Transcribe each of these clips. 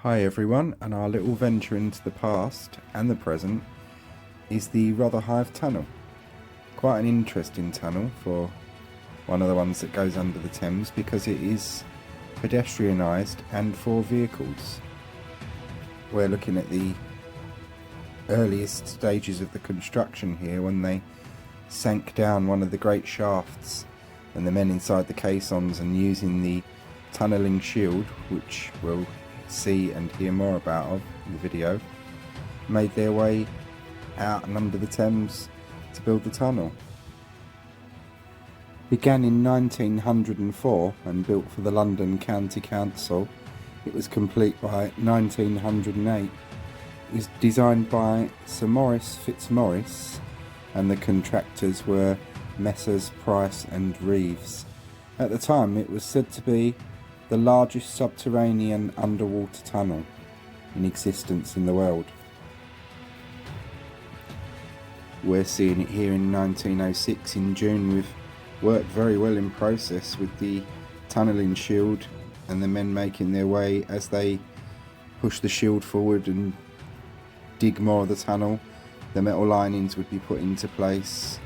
Hi everyone, and our little venture into the past and the present is the Rotherhithe Tunnel. Quite an interesting tunnel for one of the ones that goes under the Thames because it is pedestrianised and for vehicles. We're looking at the earliest stages of the construction here when they sank down one of the great shafts and the men inside the caissons, and using the tunnelling shield, which we'll see and hear more about of in the video, made their way out and under the Thames to build the tunnel. Began in 1904 and built for the London County Council. It was complete by 1908. It was designed by Sir Maurice Fitzmaurice, and the contractors were Messrs Price and Reeves. At the time it was said to be the largest subterranean underwater tunnel in existence in the world. We're seeing it here in 1906 in June, with work very well in process with the tunnelling shield and the men making their way as they push the shield forward and dig more of the tunnel. The metal linings would be put into place,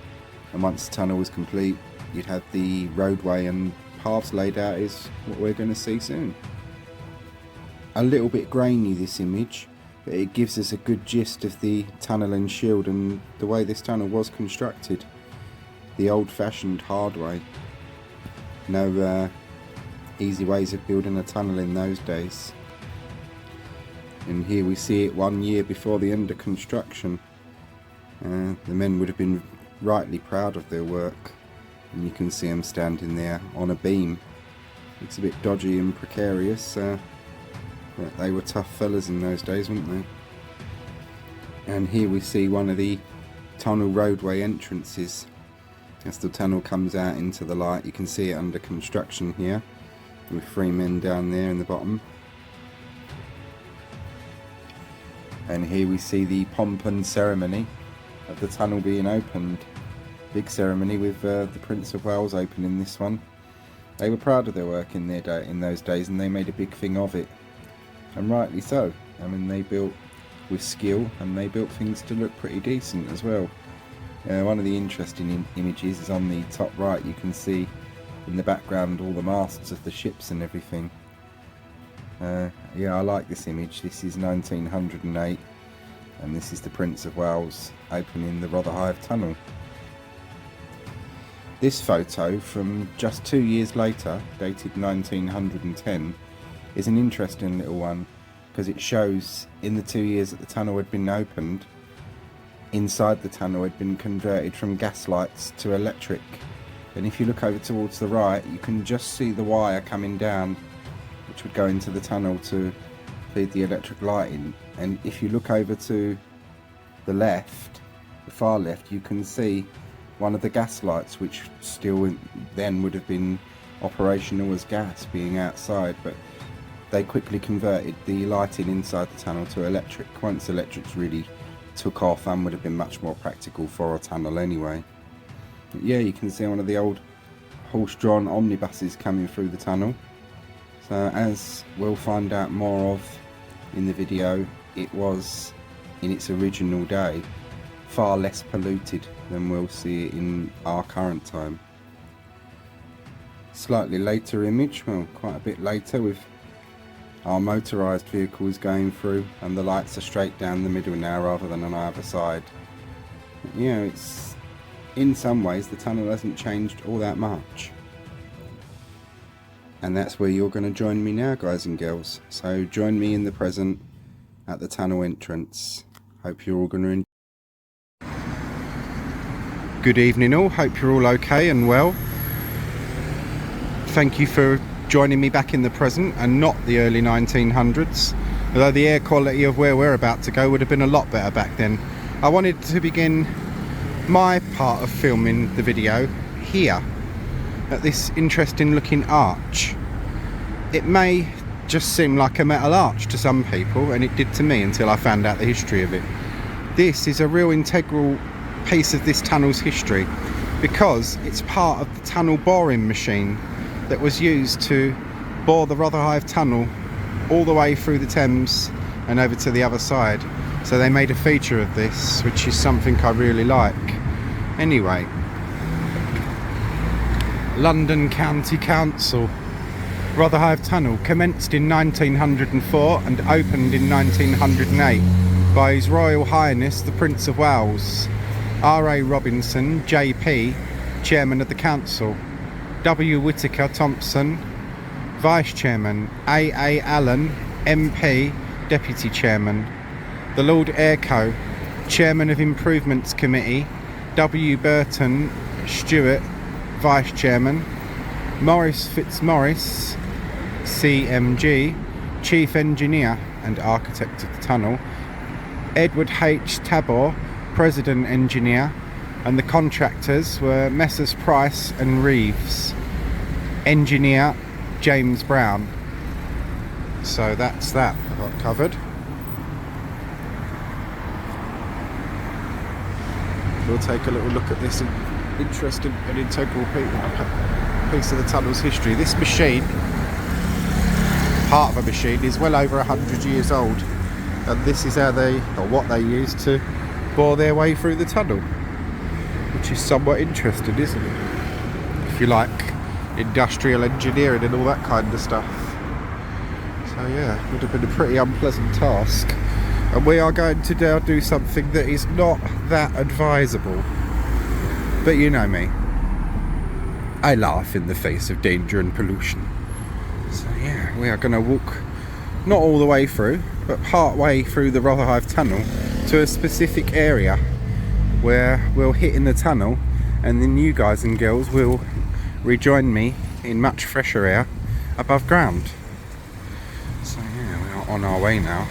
and once the tunnel was complete you'd have the roadway and paths laid out, is what we're going to see soon. A little bit grainy this image, but it gives us a good gist of the tunnel and shield and the way this tunnel was constructed. The old-fashioned hard way. No easy ways of building a tunnel in those days. And here we see it 1 year before the end of construction. The men would have been rightly proud of their work. And you can see them standing there on a beam. It's a bit dodgy and precarious, but they were tough fellas in those days, weren't they? And here we see one of the tunnel roadway entrances. As the tunnel comes out into the light, you can see it under construction here, with 3 men down there in the bottom. And here we see the pomp and ceremony of the tunnel being opened. Big ceremony with the Prince of Wales opening this one. They were proud of their work in those days, and they made a big thing of it, and rightly so. I mean, they built with skill and they built things to look pretty decent as well. One of the interesting images is on the top right. You can see in the background all the masts of the ships and everything. Yeah, I like this image. This is 1908 and this is the Prince of Wales opening the Rotherhithe Tunnel. This photo from just 2 years later, dated 1910, is an interesting little one because it shows in the 2 years that the tunnel had been opened, inside the tunnel had been converted from gas lights to electric. And if you look over towards the right, you can just see the wire coming down, which would go into the tunnel to feed the electric lighting. And if you look over to the left, the far left, you can see one of the gas lights, which still then would have been operational as gas, being outside, but they quickly converted the lighting inside the tunnel to electric once electrics really took off, and would have been much more practical for a tunnel anyway. But yeah, you can see one of the old horse-drawn omnibuses coming through the tunnel. So as we'll find out more of in the video, it was in its original day far less polluted than we'll see it in our current time. Slightly later image, well, quite a bit later, with our motorised vehicles going through, and the lights are straight down the middle now rather than on either side. But, you know, it's, in some ways the tunnel hasn't changed all that much. And that's where you're going to join me now, guys and girls. So join me in the present at the tunnel entrance. Hope you're all going to enjoy. Good evening all, hope you're all okay and well. Thank you for joining me back in the present and not the early 1900s, although the air quality of where we're about to go would have been a lot better back then. I wanted to begin my part of filming the video here at this interesting looking arch. It may just seem like a metal arch to some people, and it did to me until I found out the history of it. This is a real integral piece of this tunnel's history because it's part of the tunnel boring machine that was used to bore the Rotherhithe Tunnel all the way through the Thames and over to the other side. So they made a feature of this, which is something I really like. Anyway, London County Council. Rotherhithe Tunnel commenced in 1904 and opened in 1908 by His Royal Highness the Prince of Wales. R.A. Robinson, JP, Chairman of the Council. W. Whittaker Thompson, Vice Chairman. A. Allen, MP, Deputy Chairman. The Lord Airco, Chairman of Improvements Committee. W. Burton Stewart, Vice Chairman. Maurice Fitzmaurice, CMG, Chief Engineer and Architect of the Tunnel. Edward H. Tabor, President Engineer, and the contractors were Messrs Price and Reeves. Engineer James Brown. So that's that I got covered. We'll take a little look at this interesting and integral piece of the tunnel's history. This machine, part of a machine, is well over 100 years old, and this is how they, or what they used to bore their way through the tunnel, which is somewhat interesting, isn't it? If you like industrial engineering and all that kind of stuff. So yeah, it would have been a pretty unpleasant task, and we are going to now do something that is not that advisable, but you know me, I laugh in the face of danger and pollution. So yeah, we are going to walk not all the way through, but part way through the Rotherhithe Tunnel to a specific area where we'll hit in the tunnel, and then you guys and girls will rejoin me in much fresher air above ground. So yeah, we are on our way now.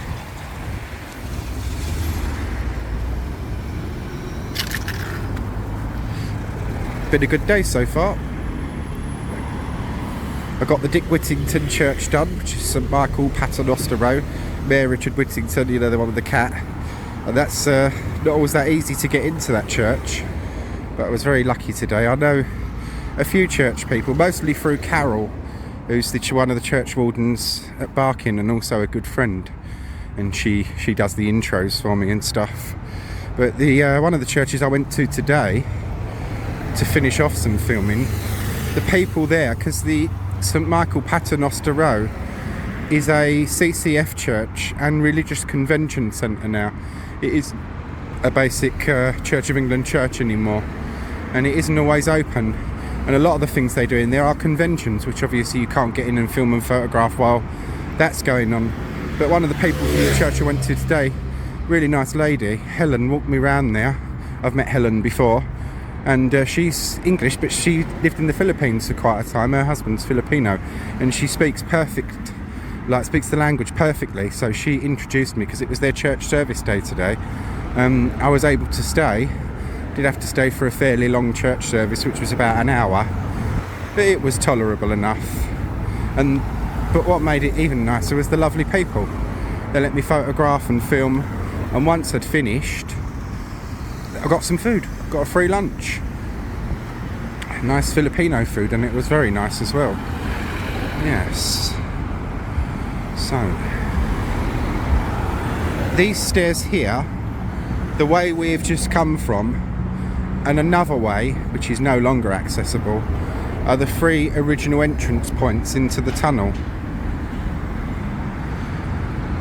Been a good day so far. I got the Dick Whittington Church done, which is St Michael, Paternoster Row. Mayor Richard Whittington, you know, the one with the cat. And that's not always that easy to get into that church, but I was very lucky today. I know a few church people, mostly through Carol, who's one of the church wardens at Barking and also a good friend, and she does the intros for me and stuff. But the one of the churches I went to today to finish off some filming, the people there, because the St Michael Paternoster Row is a CCF church and religious convention centre now. It is a basic Church of England church anymore, and it isn't always open, and a lot of the things they do in there are conventions, which obviously you can't get in and film and photograph while that's going on. But one of the people from the church I went to today, really nice lady, Helen, walked me around there. I've met Helen before, and she's English, but she lived in the Philippines for quite a time. Her husband's Filipino, and she speaks speaks the language perfectly. So she introduced me, because it was their church service day today. I was able to stay. Did have to stay for a fairly long church service, which was about an hour, but it was tolerable enough. But what made it even nicer was the lovely people. They let me photograph and film, and once I'd finished, I got some food. Got a free lunch. Nice Filipino food, and it was very nice as well. Yes. So, these stairs here, the way we've just come from, and another way, which is no longer accessible, are the 3 original entrance points into the tunnel.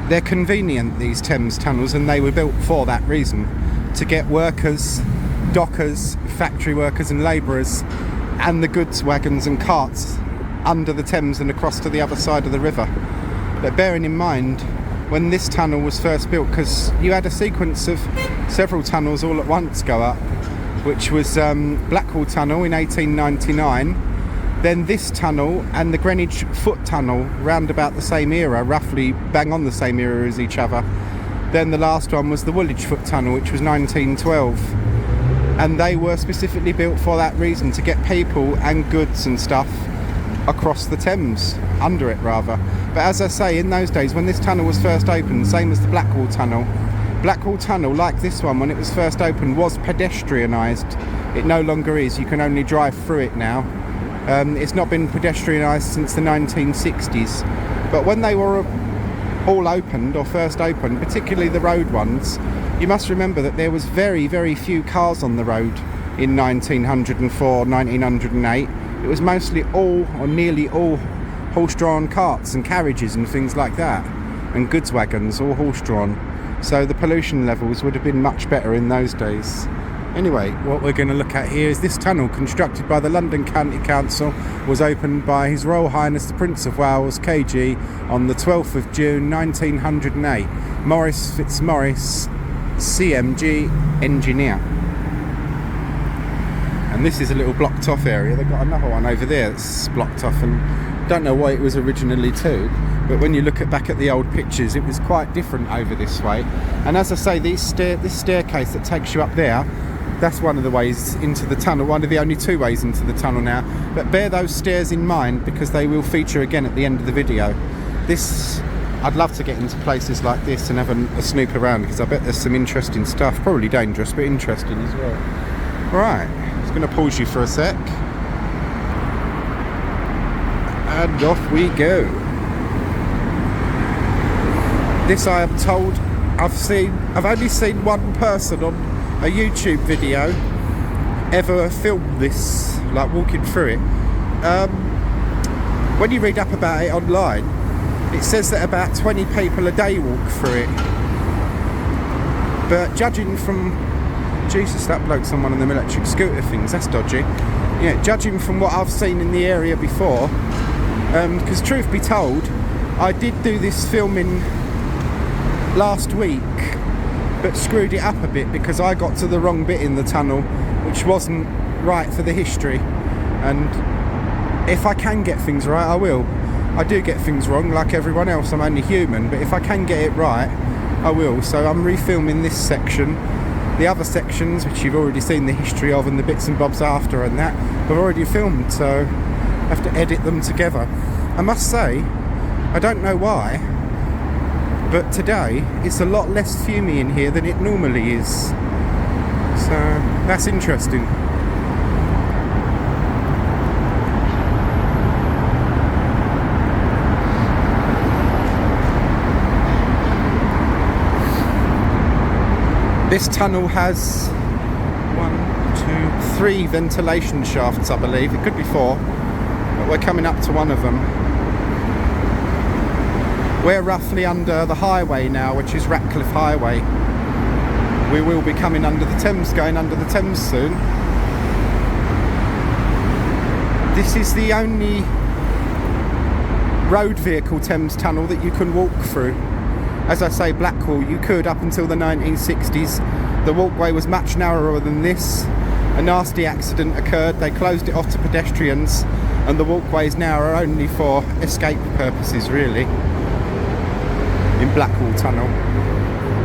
They're convenient, these Thames tunnels, and they were built for that reason, to get workers, dockers, factory workers and labourers, and the goods wagons and carts under the Thames and across to the other side of the river. But bearing in mind, when this tunnel was first built, because you had a sequence of several tunnels all at once go up, which was Blackwall Tunnel in 1899, then this tunnel and the Greenwich Foot Tunnel round about the same era, roughly bang on the same era as each other. Then the last one was the Woolwich Foot Tunnel, which was 1912. And they were specifically built for that reason, to get people and goods and stuff across the Thames, under it rather. But as I say, in those days, when this tunnel was first opened, same as the Blackwall Tunnel, like this one, when it was first opened, was pedestrianised. It no longer is. You can only drive through it now. It's not been pedestrianised since the 1960s. But when they were all opened or first opened, particularly the road ones, you must remember that there was very, very few cars on the road in 1904, 1908. It was mostly all, or nearly all, horse-drawn carts and carriages and things like that, and goods wagons, all horse-drawn. So the pollution levels would have been much better in those days. Anyway, what we're going to look at here is this tunnel, constructed by the London County Council, was opened by His Royal Highness the Prince of Wales, KG, on the 12th of June 1908. Maurice Fitzmaurice, CMG, engineer. And this is a little blocked off area. They've got another one over there that's blocked off, and don't know why it was originally too, but when you look back at the old pictures, it was quite different over this way. And as I say, this staircase that takes you up there, that's one of the ways into the tunnel, one of the only two ways into the tunnel now. But bear those stairs in mind, because they will feature again at the end of the video. I'd love to get into places like this and have a snoop around, because I bet there's some interesting stuff. Probably dangerous, but interesting as well. Right, I'm just going to pause you for a sec. And off we go. This, I am told, I've only seen one person on a YouTube video ever filmed this, like walking through it. When you read up about it online, it says that about 20 people a day walk through it. But judging from, Jesus, that bloke's on one of them electric scooter things, that's dodgy. Yeah, judging from what I've seen in the area before, because truth be told, I did do this filming last week, but screwed it up a bit because I got to the wrong bit in the tunnel, which wasn't right for the history. And if I can get things right, I will. I do get things wrong like everyone else, I'm only human, but if I can get it right, I will. So I'm refilming this section. The other sections, which you've already seen the history of and the bits and bobs after and that, I've already filmed, so I have to edit them together. I must say, I don't know why, but today it's a lot less fumey in here than it normally is. So that's interesting. This tunnel has 1, 2, 3 ventilation shafts, I believe. It could be 4, but we're coming up to one of them. We're roughly under the highway now, which is Ratcliffe Highway. We will be coming under the Thames, going under the Thames soon. This is the only road vehicle Thames tunnel that you can walk through. As I say, Blackwall, you could up until the 1960s. The walkway was much narrower than this. A nasty accident occurred, they closed it off to pedestrians, and the walkways now are only for escape purposes, really, in Blackwall Tunnel.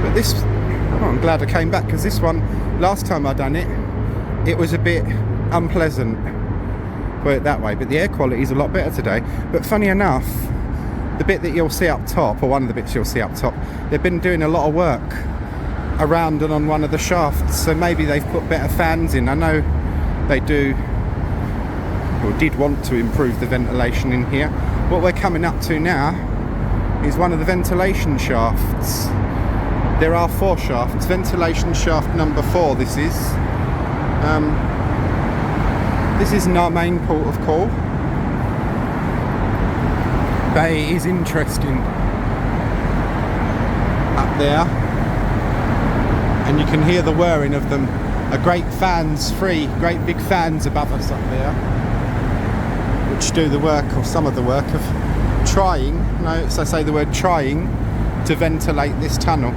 But this, I'm glad I came back, because this one, last time I done it, it was a bit unpleasant, put it that way, but the air quality is a lot better today. But funny enough, the bit that you'll see up top, or one of the bits you'll see up top, they've been doing a lot of work around and on one of the shafts, so maybe they've put better fans in. I know they do, or did want to improve the ventilation in here. What we're coming up to now is one of the ventilation shafts. There are 4 shafts. Ventilation shaft number 4 this is. This isn't our main port of call, but it is interesting up there, and you can hear the whirring of them. Great fans, 3 great big fans above us up there, which do the work, or some of the work, of trying, notice I say the word trying, to ventilate this tunnel.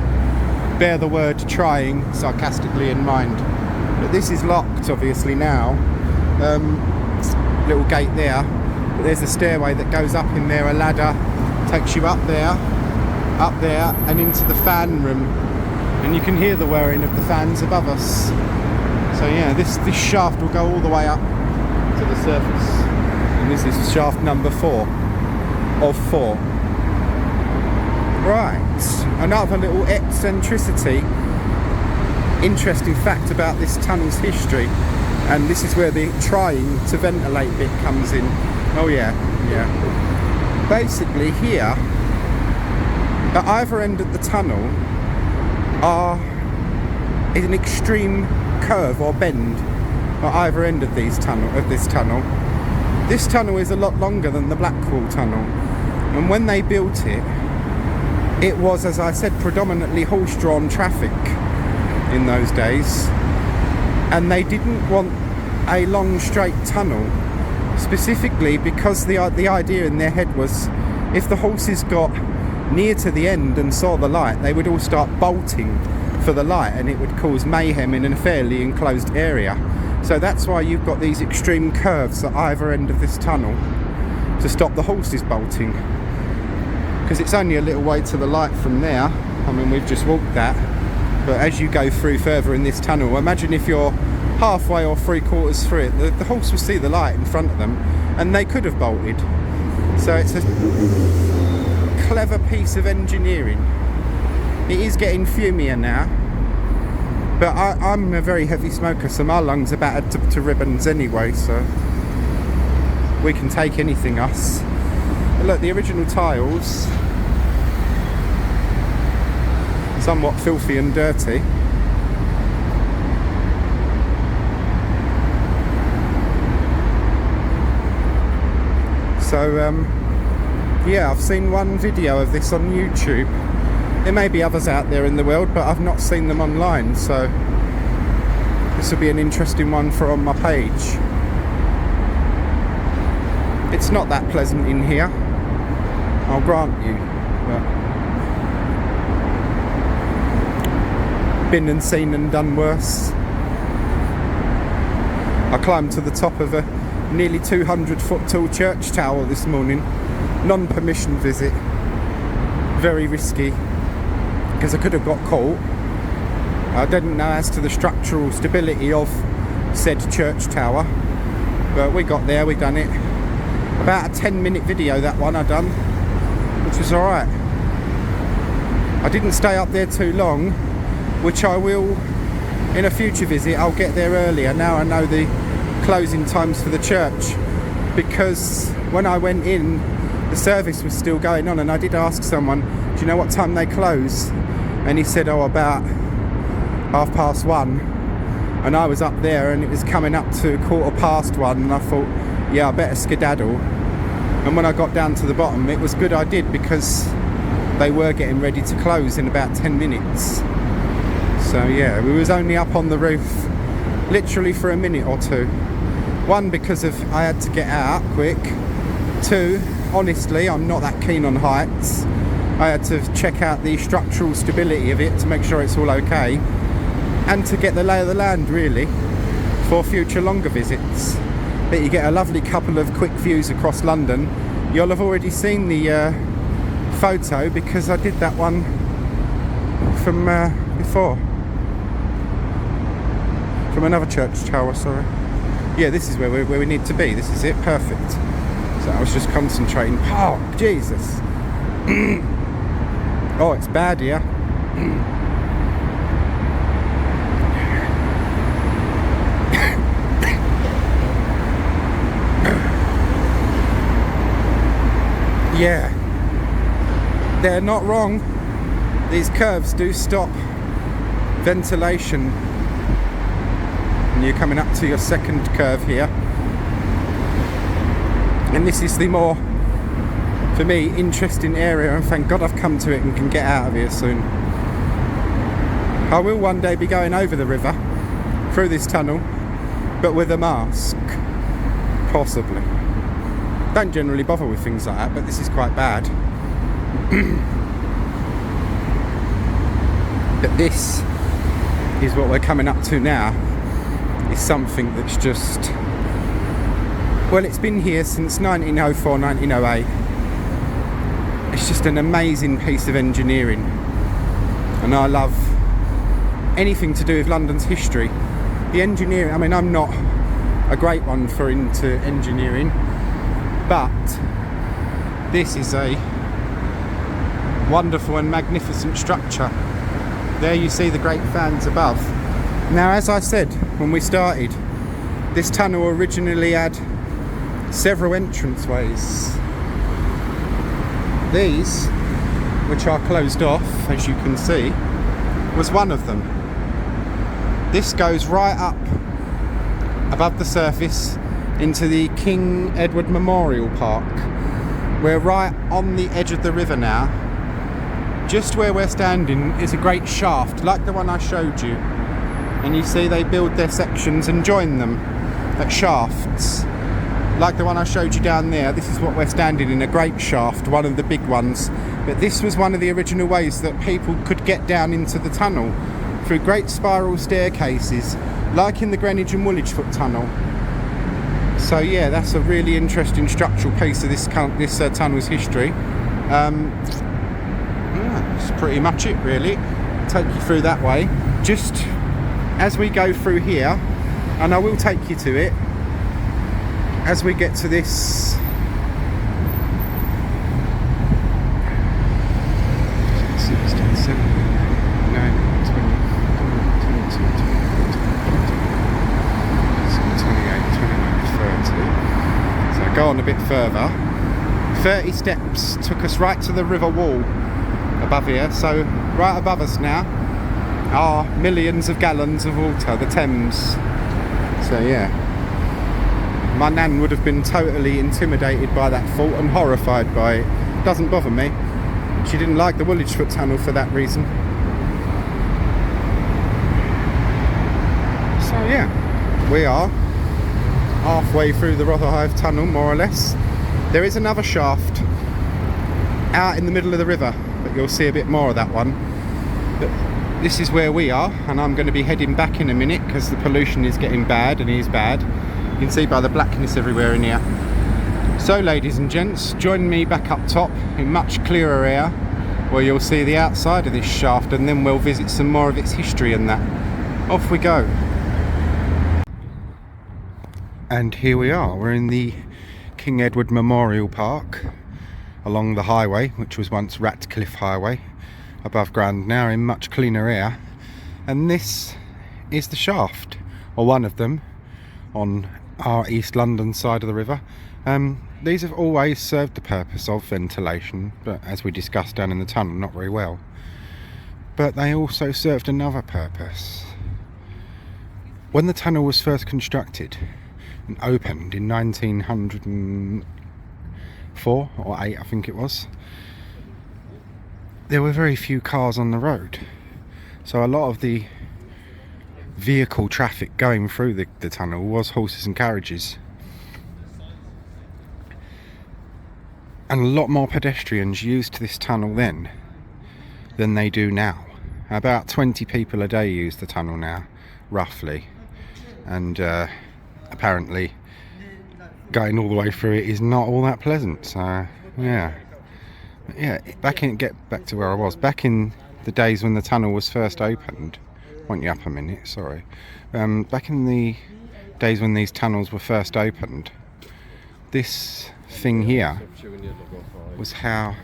Bear the word trying sarcastically in mind. But this is locked obviously now. Little gate there, but there's a stairway that goes up in there, a ladder takes you up there and into the fan room, and you can hear the whirring of the fans above us. So yeah, this shaft will go all the way up to the surface, and this is shaft number 4 of 4. Right, another little eccentricity, interesting fact about this tunnel's history, and this is where the trying to ventilate bit comes in. Oh yeah. Basically here, At either end of the tunnel is an extreme curve or bend at either end of this tunnel. This tunnel is a lot longer than the Blackwall Tunnel, and when they built it, it was, as I said, predominantly horse-drawn traffic in those days, and they didn't want a long straight tunnel, specifically because the idea in their head was if the horses got near to the end and saw the light, they would all start bolting for the light, and it would cause mayhem in a fairly enclosed area. So that's why you've got these extreme curves at either end of this tunnel, to stop the horses bolting, because it's only a little way to the light from there. I mean, we've just walked that, but as you go through further in this tunnel, imagine if you're halfway or 3/4 through it, the horse will see the light in front of them and they could have bolted. So it's a clever piece of engineering. It is getting fumier now, but I'm a very heavy smoker, so my lungs are battered to ribbons anyway, so we can take anything, us. But look, the original tiles, somewhat filthy and dirty. So yeah, I've seen one video of this on YouTube. There may be others out there in the world, but I've not seen them online, so this will be an interesting one for on my page. It's not that pleasant in here, I'll grant you, but been and seen and done worse. I climbed to the top of a nearly 200-foot tall church tower this morning, non-permission visit, very risky, because I could have got caught. I didn't know as to the structural stability of said church tower, but we got there, we done it. About a 10-minute video, that one I done, which was alright. I didn't stay up there too long, which I will in a future visit. I'll get there earlier now I know the closing times for the church, because when I went in the service was still going on, and I did ask someone, do you know what time they close? And he said, oh, about 1:30, and I was up there and it was coming up to 1:15, and I thought, yeah, I better skedaddle. And when I got down to the bottom, it was good I did, because they were getting ready to close in about 10 minutes. So yeah, we was only up on the roof literally for a minute or two. One, because I had to get out quick. Two, honestly, I'm not that keen on heights. I had to check out the structural stability of it to make sure it's all okay, and to get the lay of the land, really, for future longer visits. That you get a lovely couple of quick views across London. You'll have already seen the photo, because I did that one from before, from another church tower, sorry. Yeah, this is where we need to be. This is it, perfect. So I was just concentrating. Oh, Jesus. Oh, it's bad here. Yeah, they're not wrong. These curves do stop ventilation. And you're coming up to your second curve here. And this is the more, for me, interesting area, and thank God I've come to it and can get out of here soon. I will one day be going over the river through this tunnel, but with a mask, possibly. Don't generally bother with things like that, but this is quite bad. But this is what we're coming up to now. Is something that's just, well, it's been here since 1904, 1908. It's just an amazing piece of engineering, and I love anything to do with London's history. The engineering, I mean, I'm not a great one for into engineering, but this is a wonderful and magnificent structure. There you see the great fans above. Now, as I said when we started, this tunnel originally had several entranceways. These which are closed off, as you can see, was one of them. This goes right up above the surface into the King Edward Memorial Park. We're right on the edge of the river now. Just where we're standing is a great shaft, like the one I showed you. And you see they build their sections and join them at shafts. Like the one I showed you down there, this is what we're standing in, a great shaft, one of the big ones. But this was one of the original ways that people could get down into the tunnel, through great spiral staircases, like in the Greenwich and Woolwich Tunnel. So yeah, that's a really interesting structural piece of this tunnel's history. Yeah, that's pretty much it really. Take you through that way. Just as we go through here, and I will take you to it, as we get to this go on a bit further. 30 steps took us right to the river wall above here. So right above us now are millions of gallons of water, the Thames. So yeah, my nan would have been totally intimidated by that fault and horrified by it. Doesn't bother me. She didn't like the Woolwich Tunnel for that reason. So yeah, we are halfway through the Rotherhithe Tunnel, more or less. There is another shaft out in the middle of the river, but you'll see a bit more of that one. But this is where we are, and I'm going to be heading back in a minute because the pollution is getting bad, and it is bad. You can see by the blackness everywhere in here. So ladies and gents, join me back up top in much clearer air, where you'll see the outside of this shaft, and then we'll visit some more of its history and that. Off we go. And here we are, we're in the King Edward Memorial Park along the highway, which was once Ratcliffe Highway, above ground, now in much cleaner air. And this is the shaft, or one of them, on our East London side of the river. These have always served the purpose of ventilation, but as we discussed down in the tunnel, not very well. But they also served another purpose. When the tunnel was first constructed, opened in 1904 or 8, I think it was, there were very few cars on the road, so a lot of the vehicle traffic going through the tunnel was horses and carriages, and a lot more pedestrians used this tunnel then than they do now. About 20 people a day use the tunnel now, roughly, and apparently going all the way through it is not all that pleasant. So yeah, get back to where I was back in the days when the tunnel was first opened. Want you up a minute, sorry. Back in the days when these tunnels were first opened, this thing here was how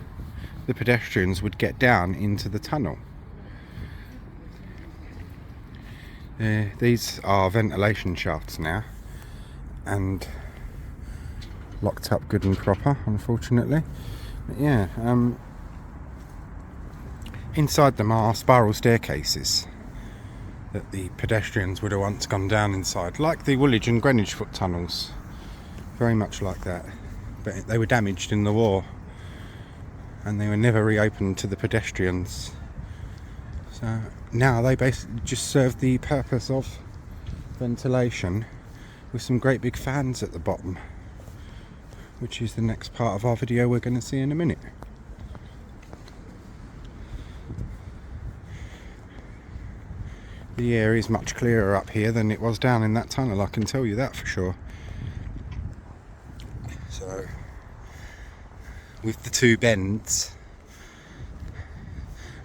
the pedestrians would get down into the tunnel. These are ventilation shafts now, and locked up good and proper, unfortunately. But yeah, inside them are spiral staircases that the pedestrians would have once gone down inside, like the Woolwich and Greenwich tunnels, very much like that. But they were damaged in the war, and they were never reopened to the pedestrians. So now they basically just serve the purpose of ventilation, with some great big fans at the bottom, which is the next part of our video we're going to see in a minute. The air is much clearer up here than it was down in that tunnel, I can tell you that for sure. So, with the two bends,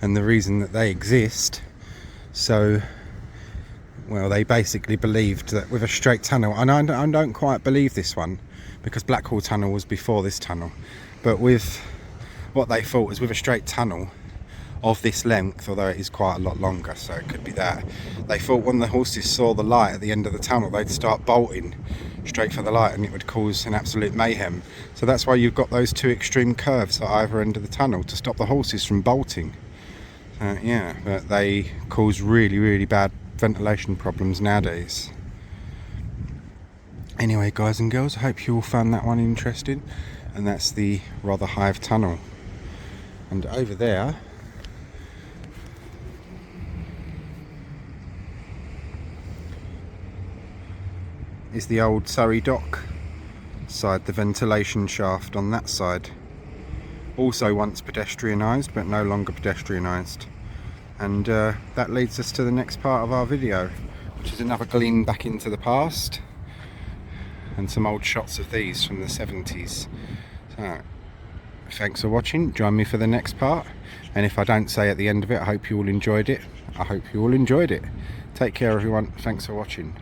and the reason that they exist, so well, they basically believed that with a straight tunnel, and I don't quite believe this one, because Blackwall Tunnel was before this tunnel, but with what they thought was with a straight tunnel of this length, although it is quite a lot longer, so it could be that, they thought when the horses saw the light at the end of the tunnel, they'd start bolting straight for the light, and it would cause an absolute mayhem. So that's why you've got those two extreme curves at either end of the tunnel to stop the horses from bolting. Yeah, but they cause really bad ventilation problems nowadays. Anyway, guys and girls, I hope you all found that one interesting. And that's the Rotherhithe Tunnel. And over there is the old Surrey dock side, the ventilation shaft on that side. Also once pedestrianised, but no longer pedestrianised. And that leads us to the next part of our video, which is another gleam back into the past and some old shots of these from the 70s. So thanks for watching. Join me for the next part, and if I don't say at the end of it, I hope you all enjoyed it. I hope you all enjoyed it. Take care, everyone. Thanks for watching.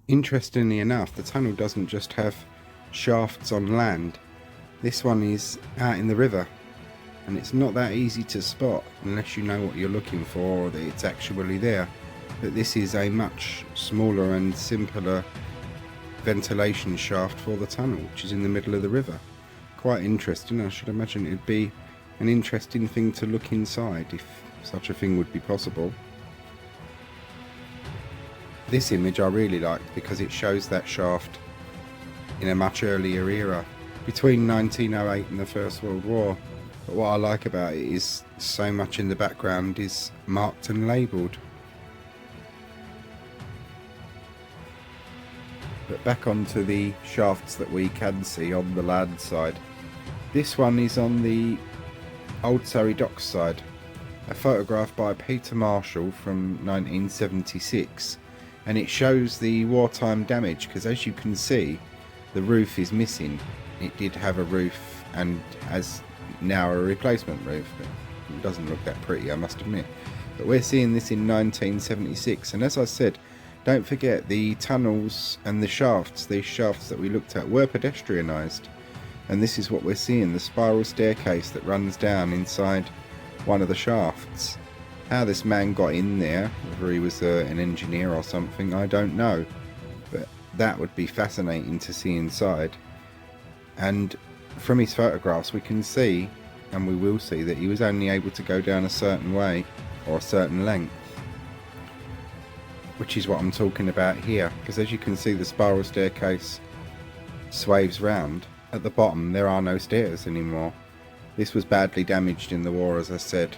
Interestingly enough, the tunnel doesn't just have shafts on land. This one is out in the river, and it's not that easy to spot unless you know what you're looking for or that it's actually there. But this is a much smaller and simpler ventilation shaft for the tunnel, which is in the middle of the river. Quite interesting. I should imagine it'd be an interesting thing to look inside if such a thing would be possible. This image I really liked because it shows that shaft in a much earlier era, between 1908 and the First World War. But what I like about it is so much in the background is marked and labelled. But back onto the shafts that we can see on the land side. This one is on the Old Surrey Docks side. A photograph by Peter Marshall from 1976. And it shows the wartime damage, because as you can see, the roof is missing. It did have a roof and has now a replacement roof, but it doesn't look that pretty, I must admit. But we're seeing this in 1976, and as I said, don't forget the tunnels and the shafts, these shafts that we looked at, were pedestrianised. And this is what we're seeing, the spiral staircase that runs down inside one of the shafts. How this man got in there, whether he was an engineer or something, I don't know. But that would be fascinating to see inside. And from his photographs we can see, and we will see, that he was only able to go down a certain way or a certain length, which is what I'm talking about here, because as you can see, the spiral staircase sways round. At the bottom there are no stairs anymore. This was badly damaged in the war, as I said,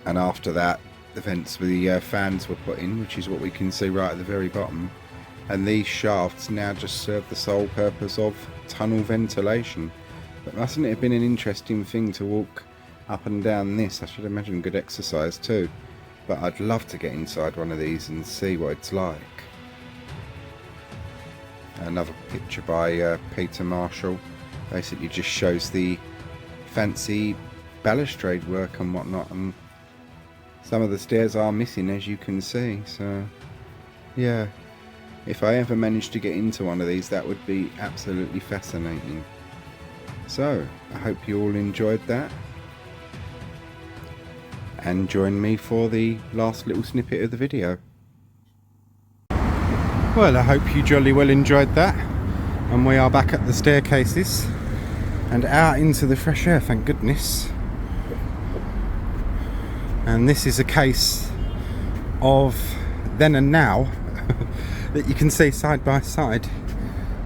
and after that the vents with the fans were put in, which is what we can see right at the very bottom. And these shafts now just serve the sole purpose of tunnel ventilation. But mustn't it have been an interesting thing to walk up and down this? I should imagine good exercise too. But I'd love to get inside one of these and see what it's like. Another picture by Peter Marshall. Basically just shows the fancy balustrade work and whatnot, and some of the stairs are missing, as you can see. So yeah, if I ever managed to get into one of these, that would be absolutely fascinating. So I hope you all enjoyed that, and join me for the last little snippet of the video. Well, I hope you jolly well enjoyed that, and we are back at the staircases and out into the fresh air, thank goodness. And this is a case of then and now that you can see side by side.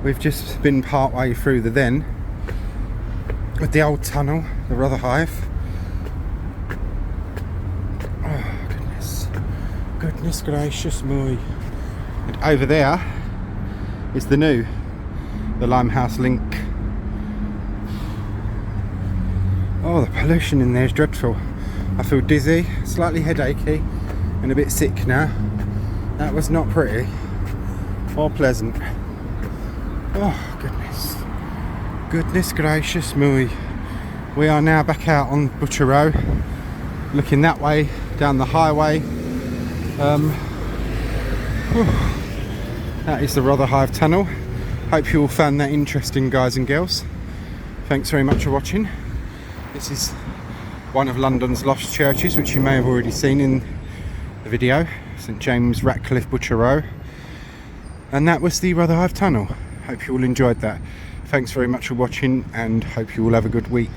We've just been part way through the then with the old tunnel, the Rotherhithe. Oh goodness gracious me. And over there is the new, the Limehouse Link. Oh, the pollution in there is dreadful. I feel dizzy, slightly headachy, and a bit sick now. That was not pretty or pleasant. Oh goodness gracious me. We are now back out on Butcher Row, looking that way down the highway. That is the Rotherhithe Tunnel. Hope you all found that interesting, guys and girls. Thanks very much for watching. This is one of London's lost churches, which you may have already seen in the video, St James Ratcliffe Butcher Row. And that was the Rotherhithe Tunnel. Hope you all enjoyed that. Thanks very much for watching, and hope you all have a good week.